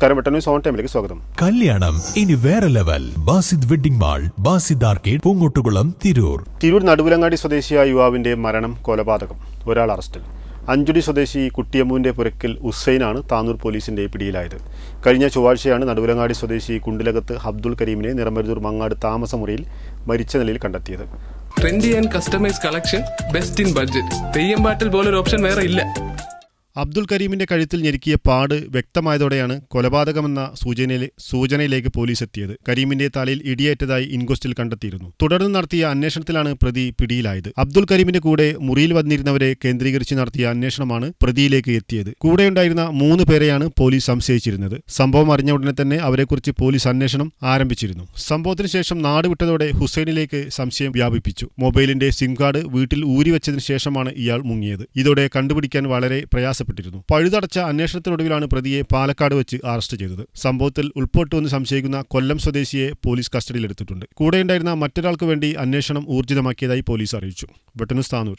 നമസ്കാരം, വെട്ടന്യൂസ് ഓൺ ടൈമിലേക്ക് സ്വാഗതം. കല്യാണം ഇനി വേറെ level. Basid wedding mall, Basid arcade, Poonkottukulam, Tirur. Naduvilangadi സ്വദേശിയായ യുവാവിന്റെ മരണം കൊലപാതകം. ഒരാൾ അറസ്റ്റിൽ. അഞ്ചുടി സ്വദേശി കുട്ടിയമ്മുവിന്റെ പുരക്കൽ ഉസൈനാണ് താനൂർ പോലീസിന്റെ പിടിയിലായത്. കഴിഞ്ഞ ചൊവ്വാഴ്ചയാണ് നടുവിലങ്ങാടി സ്വദേശി കുണ്ടിലകത്ത് അബ്ദുൽ കരീമിനെ നിറമരുതൂർ മങ്ങാട് താമസമുറിയിൽ മരിച്ച നിലയിൽ കണ്ടെത്തിയത്. Trendy and customise collection, best in budget. Theyyam പാട്ടിൽ പോലൊരു ഓപ്ഷൻ വേറെ ഇല്ല. അബ്ദുൽ കരീമിന്റെ കഴുത്തിൽ ഞെരുക്കിയ പാട് വ്യക്തമായതോടെയാണ് കൊലപാതകമെന്ന സൂചനയിലേക്ക് പോലീസ് എത്തിയത്. കരീമിന്റെ തലയിൽ ഇടിയേറ്റതായി ഇൻക്വസ്റ്റിൽ കണ്ടെത്തിയിരുന്നു. തുടർന്ന് നടത്തിയ അന്വേഷണത്തിലാണ് പ്രതി പിടിയിലായത്. അബ്ദുൽ കരീമിന്റെ കൂടെ മുറിയിൽ വന്നിരുന്നവരെ കേന്ദ്രീകരിച്ച് നടത്തിയ അന്വേഷണമാണ് പ്രതിയിലേക്ക് എത്തിയത്. കൂടെയുണ്ടായിരുന്ന 3 പേരെയാണ് പോലീസ് സംശയിച്ചിരുന്നത്. സംഭവം അറിഞ്ഞ ഉടനെ തന്നെ അവരെക്കുറിച്ച് പോലീസ് അന്വേഷണം ആരംഭിച്ചിരുന്നു. സംഭവത്തിന് ശേഷം നാട് വിട്ടതോടെ ഹുസൈനിലേക്ക് സംശയം വ്യാപിപ്പിച്ചു. മൊബൈലിന്റെ സിം കാർഡ് വീട്ടിൽ ഊരിവെച്ചതിന് ശേഷമാണ് ഇയാൾ മുങ്ങിയത്. ഇതോടെ കണ്ടുപിടിക്കാൻ വളരെ പ്രയാസപ്പെട്ടു. പഴുതടച്ച അന്വേഷണത്തിനൊടുവിലാണ് പ്രതിയെ പാലക്കാട് വെച്ച് അറസ്റ്റ് ചെയ്തത്. സംഭവത്തിൽ ഉൾപ്പെട്ടുവെന്ന് സംശയിക്കുന്ന കൊല്ലം സ്വദേശിയെ പോലീസ് കസ്റ്റഡിയിലെടുത്തിട്ടുണ്ട്. കൂടെയുണ്ടായിരുന്ന മറ്റൊരാൾക്ക് വേണ്ടി അന്വേഷണം ഊർജിതമാക്കിയതായി പോലീസ് അറിയിച്ചു. വെട്ടന്യൂസ് താനൂർ.